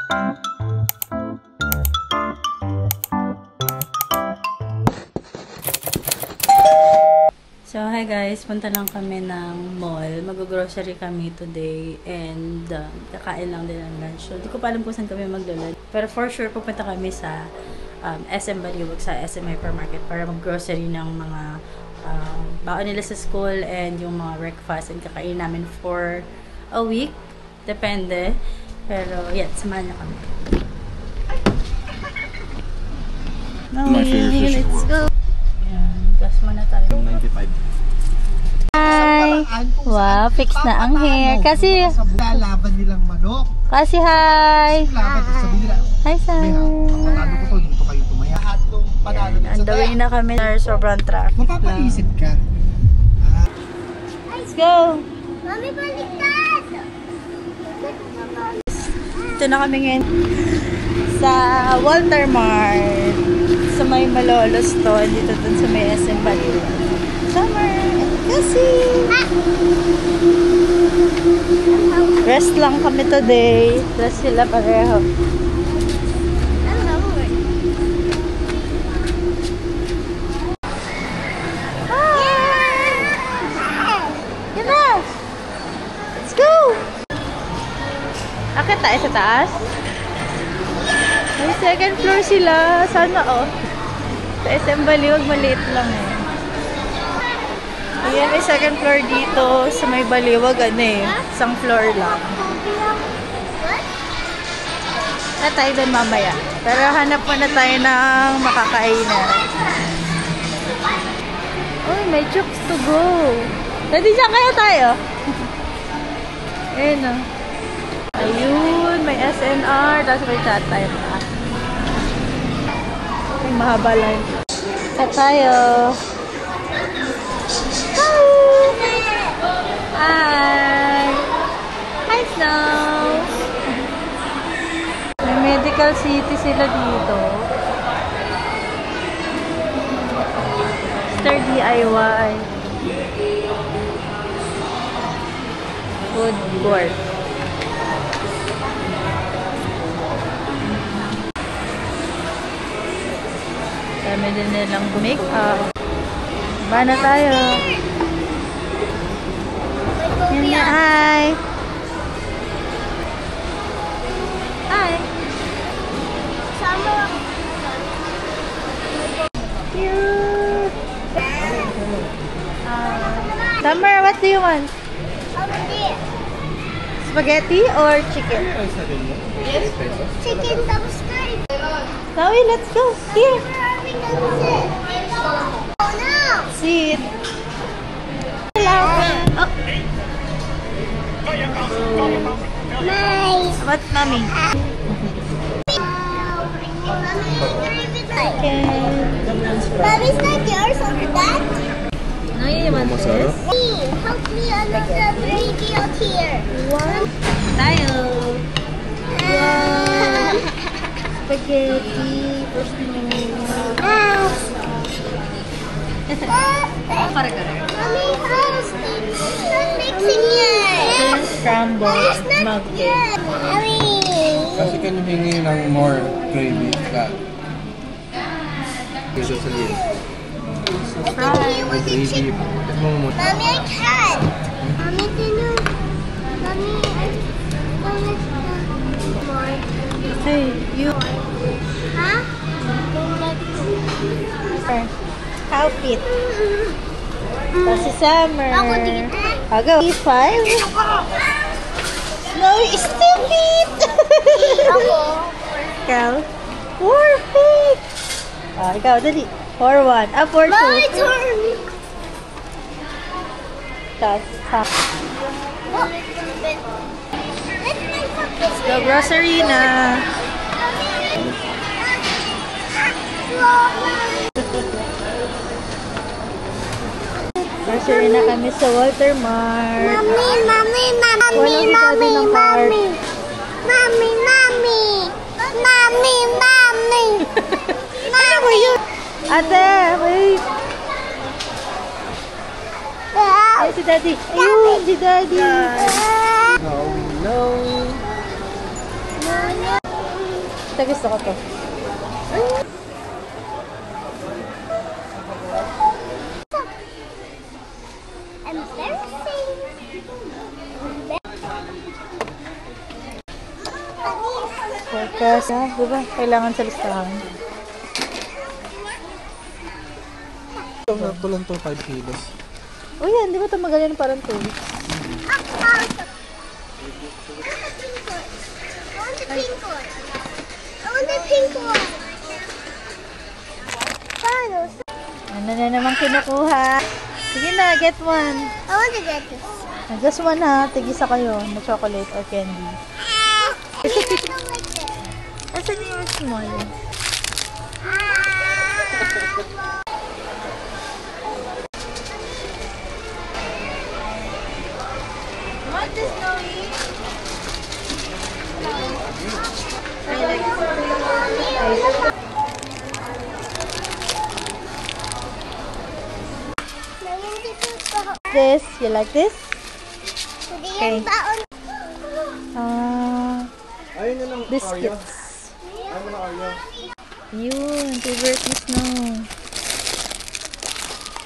So, hi guys. Punta lang kami ng mall. Mag-grocery kami today. And, kakain lang din ng lunch. So, di ko pa alam kung saan kami maglalunch. Pero for sure, pupunta kami sa SM Baliwag, sa SM Hypermarket para mag-grocery ng mga baon nila sa school and yung mga breakfast. And kakain namin for a week. Depende. Pero, yeah, samahan niyo kami. Let's go! Ayan, gas muna tayo. 95. Hi! Wow, fix na ang hair. Kasi, laban nilang manok. Kasi hi! Laban sa nila. Hi, sir! Panalo ko to, dito kayo tumaya. Lahat ng panalo din sa Andawin na kami. Sobrang traffic. Mapapaisip ka. Let's go! Mami, baliktad! Ito na kami ngayon sa Walter Mart. Sa may Malolos to. Dito dun sa may SM Baliwag. Summer! Kasi! Rest lang kami today. Rest sila pareho. Let's go! Akit tayo sa taas? May second floor sila. Sana sa SM Baliwag maliit lang eh. Ayan, may second floor dito sa may Baliwag, isang floor lang. Na tayo doon mamaya. Pero hanap muna tayo ng makakainan. Uy, may chooks to go. Dati dyan kaya tayo. Ayun o. Ayun, may SNR. Tapos may chat tayo pa. May mahaba lang. Chat tayo. Hi! Hi, Snow! May medical city sila dito. Mr. DIY. Food court. Dami din nilang make up. Ba na tayo? Yun na, hi! Hi! Sama. Cute! Summer, what do you want? Spaghetti or chicken? Chicken tapos curry. Zoe, let's go! Here! Oh no! Sit! Hello! Oh! Nice! What, mommy? Okay. Mommy's not yours on that? No, you want this? Help me another video here. Tayo! Wow! Spaghetti! Mommy, how's not mixing yet? Scrambled It's not mug yet. Mommy. Kasi ka humingi ng more gravy ka. Gusto sa liit. I can hear with the chicken. Mommy, I can. Mommy, can you? Mommy, more. Hey, you! Huh? How fit? Si Summer. Ako dito. I'll go. E5. Snowy is still fit! Ako. Ikaw? 4 fit! Ikaw, dali. 4-1. 4-2. My turn. Tapos, Let's go grocery na. Grocery na kami sa Walter Mart. Ano ba yun? Ate, wait. Ay, si Daddy. Ayun, si Daddy. No. Ito gusto ko to. Embarrassing. Forecast, ha? Diba? Kailangan sa listahan. Ito lang to 5 kilos. O yan, di ba tumagal yan parang 2 weeks? I want the pink one. I want the pink one. Paano? Ano na naman kinukuha? Sige na, get one. I want to get this. Just one ha, tigisa kayo na chocolate or candy. I don't like this. Asan yung small? What is Snowy? This, you like this? Okay. Ayun na lang. Biscuits. Ayaw mo na Oreo. Yun, favorite ni Snow.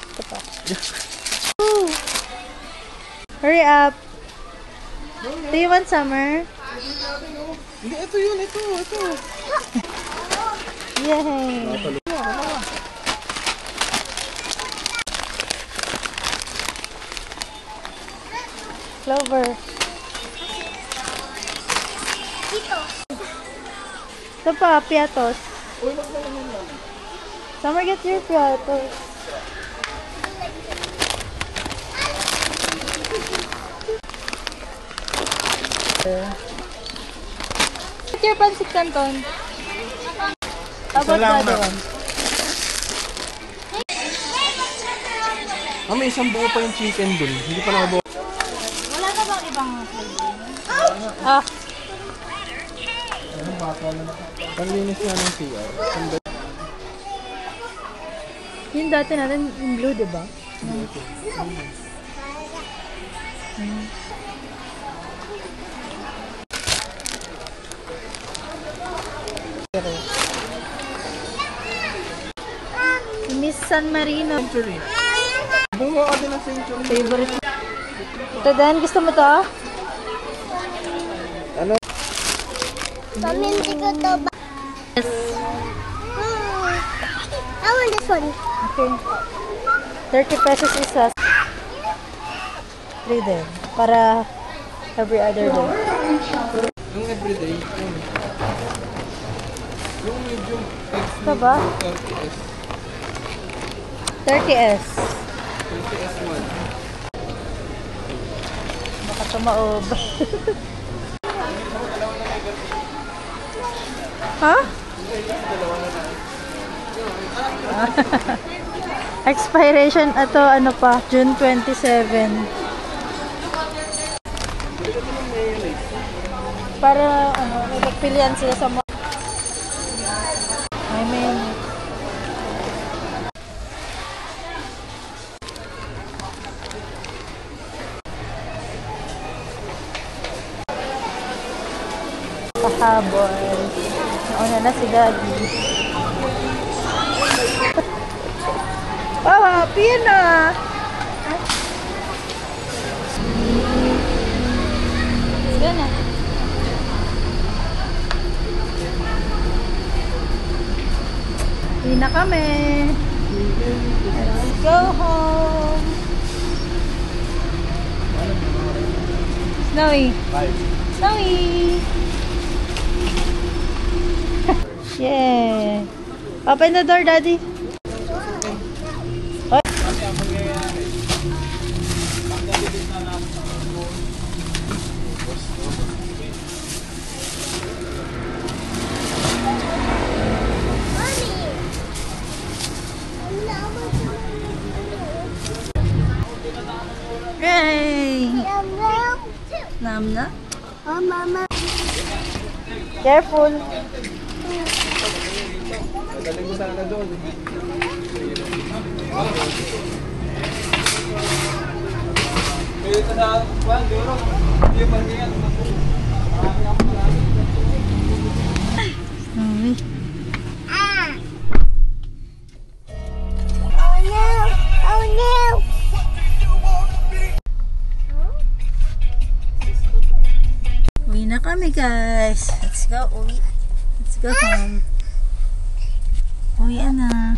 Ito pa. Woo! Hurry up! Do you want summer? Hindi, ito yun. Ito. Yay! Clover. Ito pa, piatos. Summer, get your piatos. Get your pancit canton. How about the other one? May isang buo pa yung chicken dun. Hindi pa nakabuo. Wala na bang ibang flavor? Ah, Panlinis nga ng CR. yung dati natin, yung blue, diba? Miss San Marino. Century. Bunga ka din ng century. Favorite. Ito din, gusto mo to? Ano? Pamindi ko to ba? Yes. I want this one. Okay. 30 pesos isa. 3 din. Para every other day. Yung everyday. Yung medium. Ito ba? 30S. 30S. 30S1. Baka tumaob. Ha? Expiration ato ano pa, June 27. Para ano, may pagpilian sila sa mga I mean pahabol. Nauna na si Daddy. Oh, happy na! Let's go na. Hindi na kami. Let's go home. Snowy. Bye. Snowy. Yeah. Open the door, Daddy. Oy. Yay! Nam na? Oh, Mama. Careful. Magaling mo sana doon. Pwede ka sa kwan, duro. Hindi pa niyan. kami guys. Let's go, uwi. Let's go home. Uwi na.